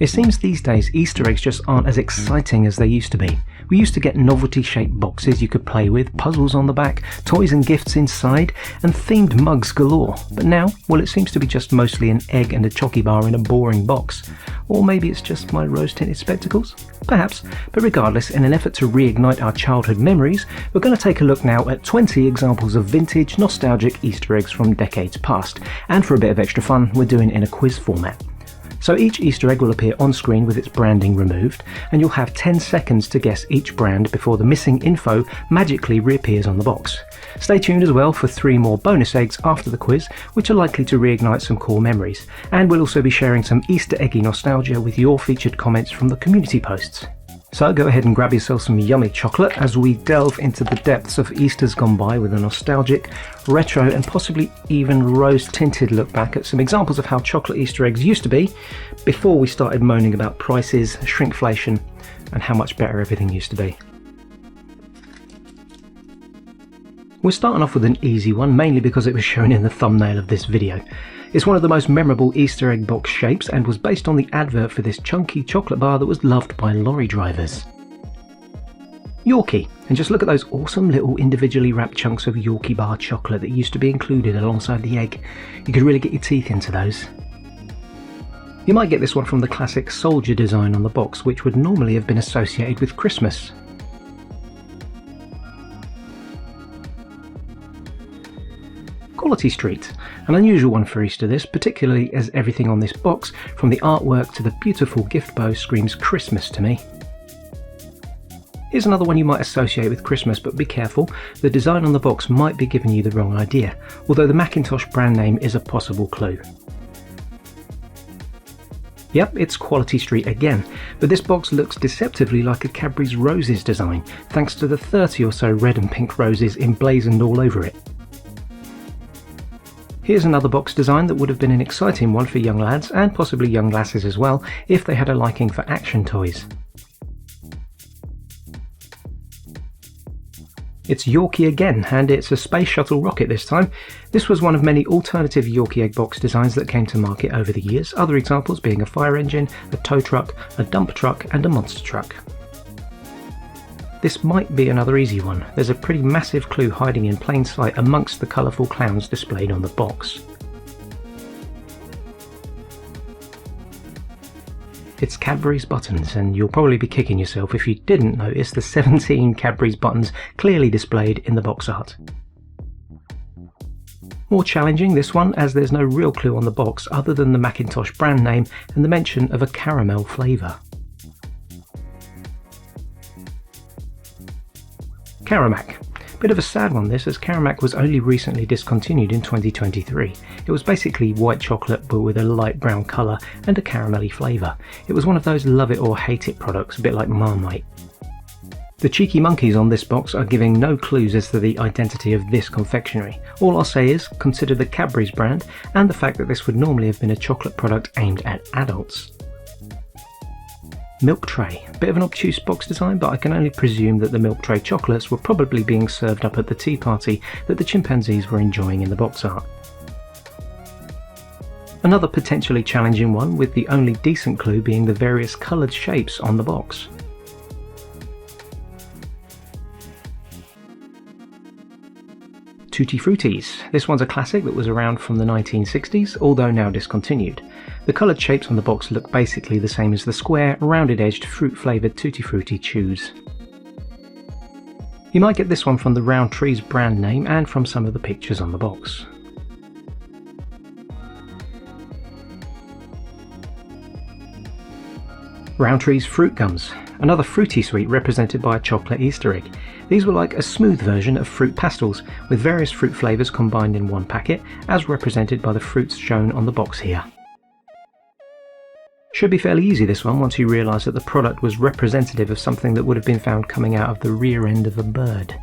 It seems these days Easter eggs just aren't as exciting as they used to be. We used to get novelty shaped boxes you could play with, puzzles on the back, toys and gifts inside, and themed mugs galore. But now, well, it seems to be just mostly an egg and a chocky bar in a boring box. Or maybe it's just my rose tinted spectacles? Perhaps, but regardless, in an effort to reignite our childhood memories, we're going to take a look now at 20 examples of vintage, nostalgic Easter eggs from decades past. And for a bit of extra fun, we're doing it in a quiz format. So each Easter egg will appear on screen with its branding removed, and you'll have 10 seconds to guess each brand before the missing info magically reappears on the box. Stay tuned as well for 3 more bonus eggs after the quiz, which are likely to reignite some core memories. And we'll also be sharing some Easter eggy nostalgia with your featured comments from the community posts. So go ahead and grab yourself some yummy chocolate as we delve into the depths of Easter's gone by with a nostalgic, retro and possibly even rose-tinted look back at some examples of how chocolate Easter eggs used to be before we started moaning about prices, shrinkflation and how much better everything used to be. We're starting off with an easy one, mainly because it was shown in the thumbnail of this video. It's one of the most memorable Easter egg box shapes and was based on the advert for this chunky chocolate bar that was loved by lorry drivers. Yorkie, and just look at those awesome little individually wrapped chunks of Yorkie bar chocolate that used to be included alongside the egg. You could really get your teeth into those. You might get this one from the classic soldier design on the box, which would normally have been associated with Christmas. Quality Street, an unusual one for Easter this, particularly as everything on this box, from the artwork to the beautiful gift bow, screams Christmas to me. Here's another one you might associate with Christmas, but be careful, the design on the box might be giving you the wrong idea, although the Macintosh brand name is a possible clue. Yep, it's Quality Street again, but this box looks deceptively like a Cadbury's Roses design, thanks to the 30 or so red and pink roses emblazoned all over it. Here's another box design that would have been an exciting one for young lads, and possibly young lasses as well, if they had a liking for action toys. It's Yorkie again, and it's a space shuttle rocket this time. This was one of many alternative Yorkie egg box designs that came to market over the years, other examples being a fire engine, a tow truck, a dump truck and a monster truck. This might be another easy one. There's a pretty massive clue hiding in plain sight amongst the colourful clowns displayed on the box. It's Cadbury's buttons, and you'll probably be kicking yourself if you didn't notice the 17 Cadbury's buttons clearly displayed in the box art. More challenging this one, as there's no real clue on the box other than the Macintosh brand name and the mention of a caramel flavour. Caramac. Bit of a sad one this, as Caramac was only recently discontinued in 2023. It was basically white chocolate but with a light brown colour and a caramelly flavour. It was one of those love it or hate it products, a bit like Marmite. The cheeky monkeys on this box are giving no clues as to the identity of this confectionery. All I'll say is, consider the Cadbury's brand and the fact that this would normally have been a chocolate product aimed at adults. Milk tray. Bit of an obtuse box design, but I can only presume that the milk tray chocolates were probably being served up at the tea party that the chimpanzees were enjoying in the box art. Another potentially challenging one, with the only decent clue being the various coloured shapes on the box. Tutti Fruttis. This one's a classic that was around from the 1960s, although now discontinued. The coloured shapes on the box look basically the same as the square, rounded-edged, fruit-flavoured Tutti Frutti chews. You might get this one from the Rowntree's brand name and from some of the pictures on the box. Rowntree's Fruit Gums. Another fruity sweet represented by a chocolate Easter egg. These were like a smooth version of fruit pastels, with various fruit flavours combined in one packet, as represented by the fruits shown on the box here. Should be fairly easy this one once you realise that the product was representative of something that would have been found coming out of the rear end of a bird.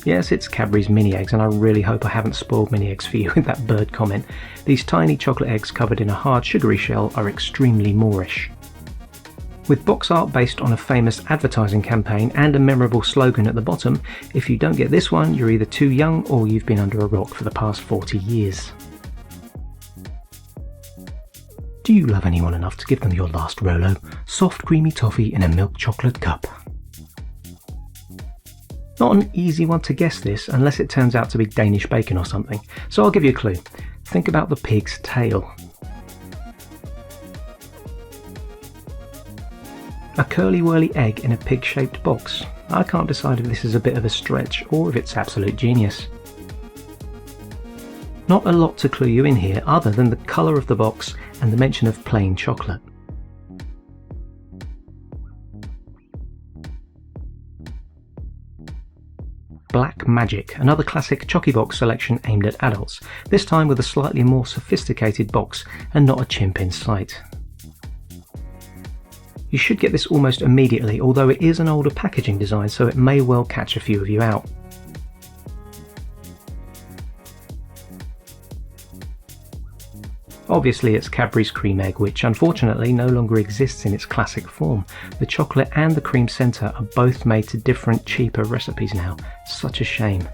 Yes, it's Cadbury's mini eggs, and I really hope I haven't spoiled mini eggs for you with that bird comment. These tiny chocolate eggs covered in a hard sugary shell are extremely Moorish. With box art based on a famous advertising campaign and a memorable slogan at the bottom, if you don't get this one, you're either too young or you've been under a rock for the past 40 years. Do you love anyone enough to give them your last Rolo, soft creamy toffee in a milk chocolate cup? Not an easy one to guess this unless it turns out to be Danish bacon or something, so I'll give you a clue. Think about the pig's tail. A curly-whirly egg in a pig-shaped box. I can't decide if this is a bit of a stretch or if it's absolute genius. Not a lot to clue you in here other than the colour of the box and the mention of plain chocolate. Black Magic, another classic Chocky Box selection aimed at adults, this time with a slightly more sophisticated box and not a chimp in sight. You should get this almost immediately, although it is an older packaging design, so it may well catch a few of you out. Obviously it's Cadbury's Cream Egg, which unfortunately no longer exists in its classic form. The chocolate and the cream centre are both made to different, cheaper recipes now. Such a shame.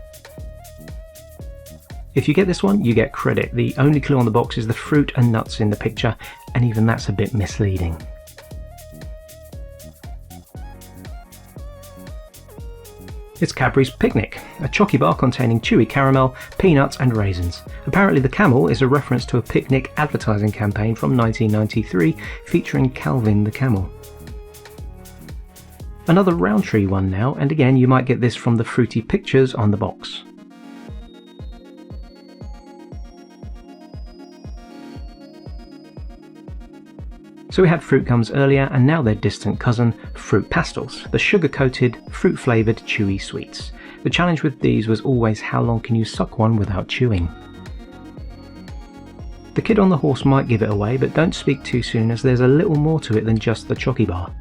If you get this one, you get credit. The only clue on the box is the fruit and nuts in the picture, and even that's a bit misleading. It's Cadbury's Picnic, a chocky bar containing chewy caramel, peanuts and raisins. Apparently the camel is a reference to a picnic advertising campaign from 1993 featuring Calvin the camel. Another Roundtree one now, and again you might get this from the fruity pictures on the box. So we had fruit gums earlier, and now their distant cousin, fruit pastels, the sugar-coated, fruit-flavoured chewy sweets. The challenge with these was always how long can you suck one without chewing. The kid on the horse might give it away, but don't speak too soon as there's a little more to it than just the chocky bar.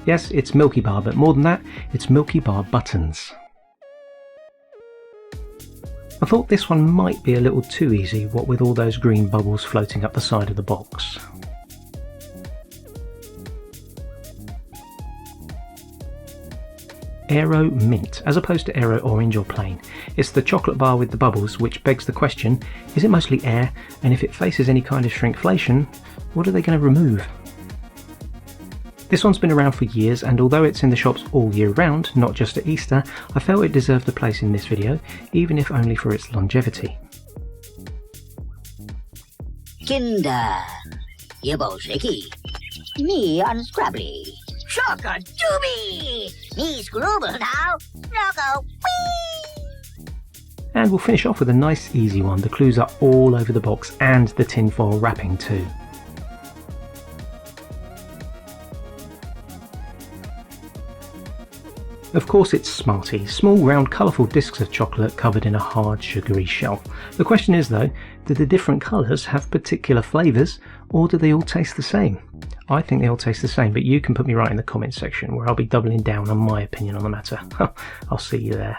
Yes, it's Milky Bar, but more than that, it's Milky Bar buttons. I thought this one might be a little too easy, what with all those green bubbles floating up the side of the box. Aero Mint, as opposed to Aero Orange or plain. It's the chocolate bar with the bubbles, which begs the question, is it mostly air, and if it faces any kind of shrinkflation, what are they going to remove? This one's been around for years, and although it's in the shops all year round, not just at Easter, I felt it deserved a place in this video, even if only for its longevity. Kinder, you shaky, me unscrabbly, shocker doobie, me scrubble now, rocko wee. And we'll finish off with a nice easy one. The clues are all over the box and the tinfoil wrapping too. Of course it's Smarties, small round colourful discs of chocolate covered in a hard sugary shell. The question is though, do the different colours have particular flavours, or do they all taste the same? I think they all taste the same, but you can put me right in the comments section where I'll be doubling down on my opinion on the matter. I'll see you there.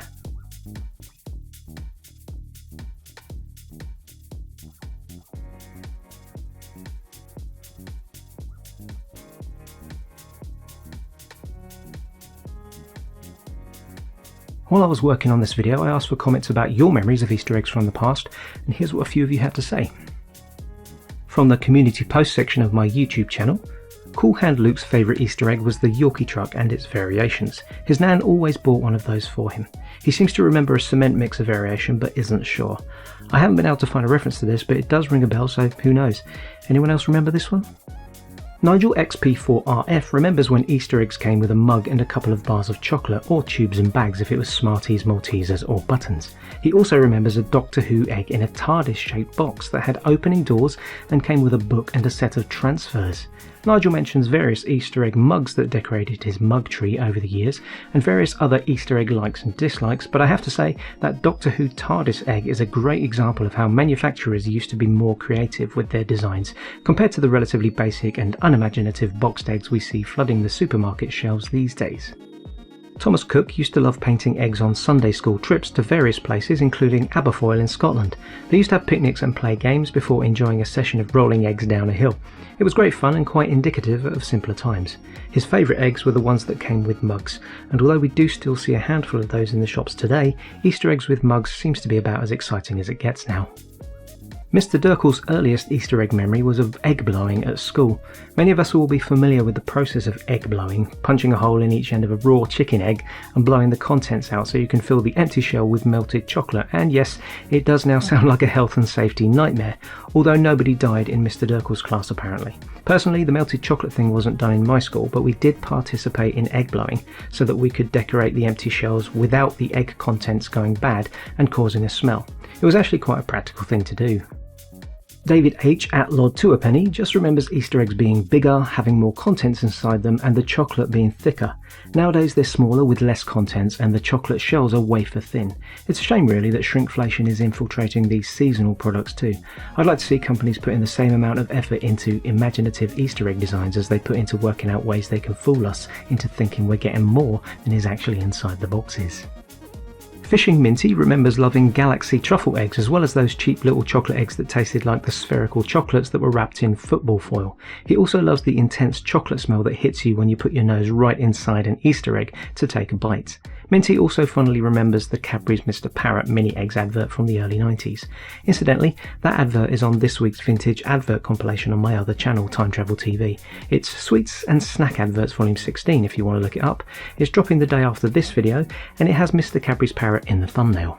While I was working on this video, I asked for comments about your memories of Easter eggs from the past, and here's what a few of you had to say. From the community post section of my YouTube channel, Cool Hand Luke's favourite Easter egg was the Yorkie truck and its variations. His nan always bought one of those for him. He seems to remember a cement mixer variation, but isn't sure. I haven't been able to find a reference to this, but it does ring a bell, so who knows. Anyone else remember this one? Nigel XP4RF remembers when Easter eggs came with a mug and a couple of bars of chocolate, or tubes and bags if it was Smarties, Maltesers or buttons. He also remembers a Doctor Who egg in a TARDIS-shaped box that had opening doors and came with a book and a set of transfers. Nigel mentions various Easter egg mugs that decorated his mug tree over the years, and various other Easter egg likes and dislikes, but I have to say that Doctor Who TARDIS egg is a great example of how manufacturers used to be more creative with their designs, compared to the relatively basic and unimaginative boxed eggs we see flooding the supermarket shelves these days. Thomas Cook used to love painting eggs on Sunday school trips to various places, including Aberfoyle in Scotland. They used to have picnics and play games before enjoying a session of rolling eggs down a hill. It was great fun and quite indicative of simpler times. His favourite eggs were the ones that came with mugs, and although we do still see a handful of those in the shops today, Easter eggs with mugs seems to be about as exciting as it gets now. Mr. Durkle's earliest Easter egg memory was of egg blowing at school. Many of us will be familiar with the process of egg blowing, punching a hole in each end of a raw chicken egg and blowing the contents out so you can fill the empty shell with melted chocolate. And yes, it does now sound like a health and safety nightmare, although nobody died in Mr. Durkle's class apparently. Personally, the melted chocolate thing wasn't done in my school, but we did participate in egg blowing so that we could decorate the empty shells without the egg contents going bad and causing a smell. It was actually quite a practical thing to do. David H. at Lord Tuapenny just remembers Easter eggs being bigger, having more contents inside them, and the chocolate being thicker. Nowadays they're smaller with less contents and the chocolate shells are wafer thin. It's a shame really that shrinkflation is infiltrating these seasonal products too. I'd like to see companies put in the same amount of effort into imaginative Easter egg designs as they put into working out ways they can fool us into thinking we're getting more than is actually inside the boxes. Fishing Minty remembers loving Galaxy truffle eggs as well as those cheap little chocolate eggs that tasted like the spherical chocolates that were wrapped in football foil. He also loves the intense chocolate smell that hits you when you put your nose right inside an Easter egg to take a bite. Minty also fondly remembers the Cadbury's Mr. Parrot mini eggs advert from the early 90s. Incidentally, that advert is on this week's vintage advert compilation on my other channel, Time Travel TV. It's Sweets and Snack Adverts Volume 16 if you want to look it up. It's dropping the day after this video and it has Mr. Cadbury's Parrot in the thumbnail.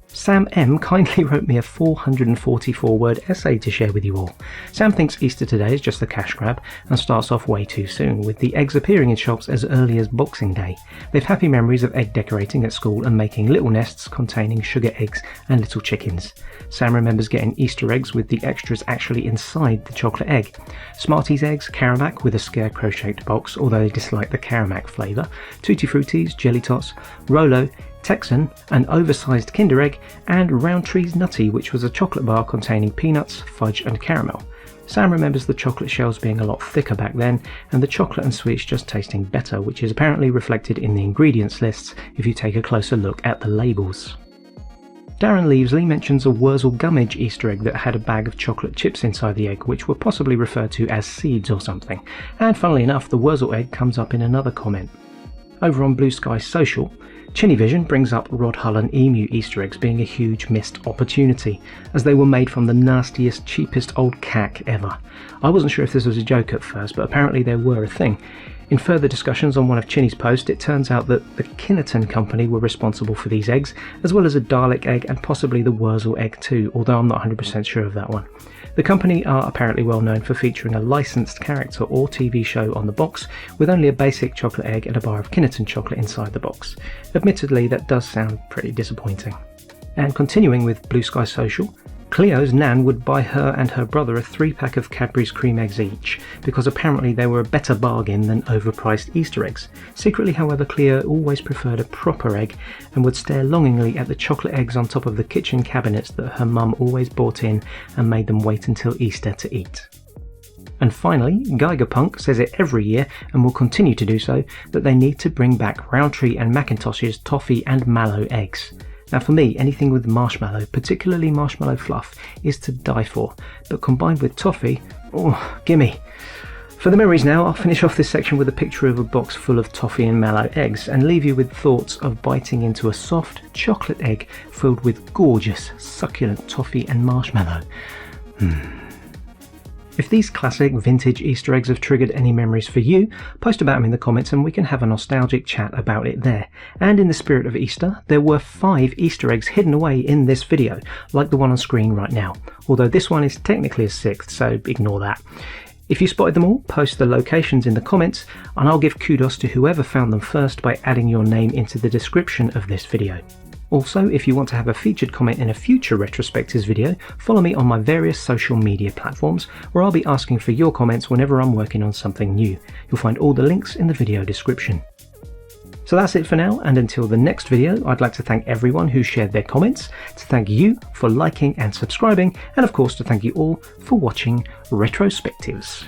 Sam M kindly wrote me a 444-word essay to share with you all. Sam thinks Easter today is just a cash grab and starts off way too soon, with the eggs appearing in shops as early as Boxing Day. They've happy memories of egg decorating at school and making little nests containing sugar eggs and little chickens. Sam remembers getting Easter eggs with the extras actually inside the chocolate egg. Smarties eggs, Caramac with a scarecrow-shaped box, although they dislike the Caramac flavour, Tutti Fruttis, Jelly Tots, Rolo, Texan, an oversized Kinder Egg, and Roundtree's Nutty, which was a chocolate bar containing peanuts, fudge and caramel. Sam remembers the chocolate shells being a lot thicker back then, and the chocolate and sweets just tasting better, which is apparently reflected in the ingredients lists if you take a closer look at the labels. Darren Leavesley mentions a Wurzel Gummidge Easter egg that had a bag of chocolate chips inside the egg, which were possibly referred to as seeds or something, and funnily enough the Wurzel egg comes up in another comment. Over on Bluesky Social, Chinnyvision brings up Rod Hull and Emu Easter eggs being a huge missed opportunity, as they were made from the nastiest, cheapest old cack ever. I wasn't sure if this was a joke at first, but apparently they were a thing. In further discussions on one of Chinny's posts, it turns out that the Kinnerton company were responsible for these eggs, as well as a Dalek egg and possibly the Wurzel egg too, although I'm not 100% sure of that one. The company are apparently well known for featuring a licensed character or TV show on the box, with only a basic chocolate egg and a bar of Kinnerton chocolate inside the box. Admittedly, that does sound pretty disappointing. And continuing with Bluesky Social, Cleo's nan would buy her and her brother a 3-pack of Cadbury's cream eggs each, because apparently they were a better bargain than overpriced Easter eggs. Secretly, however, Cleo always preferred a proper egg and would stare longingly at the chocolate eggs on top of the kitchen cabinets that her mum always bought in and made them wait until Easter to eat. And finally, Geigerpunk says it every year, and will continue to do so, that they need to bring back Roundtree and Macintosh's toffee and mallow eggs. Now for me, anything with marshmallow, particularly marshmallow fluff, is to die for, but combined with toffee, oh, gimme. For the memories now, I'll finish off this section with a picture of a box full of toffee and mallow eggs and leave you with thoughts of biting into a soft chocolate egg filled with gorgeous, succulent toffee and marshmallow. If these classic vintage Easter eggs have triggered any memories for you, post about them in the comments and we can have a nostalgic chat about it there. And in the spirit of Easter, there were 5 Easter eggs hidden away in this video, like the one on screen right now, although this one is technically a 6th, so ignore that. If you spotted them all, post the locations in the comments, and I'll give kudos to whoever found them first by adding your name into the description of this video. Also, if you want to have a featured comment in a future retrospectives video, follow me on my various social media platforms, where I'll be asking for your comments whenever I'm working on something new. You'll find all the links in the video description. So that's it for now, and until the next video, I'd like to thank everyone who shared their comments, to thank you for liking and subscribing, and of course to thank you all for watching Retrospectives.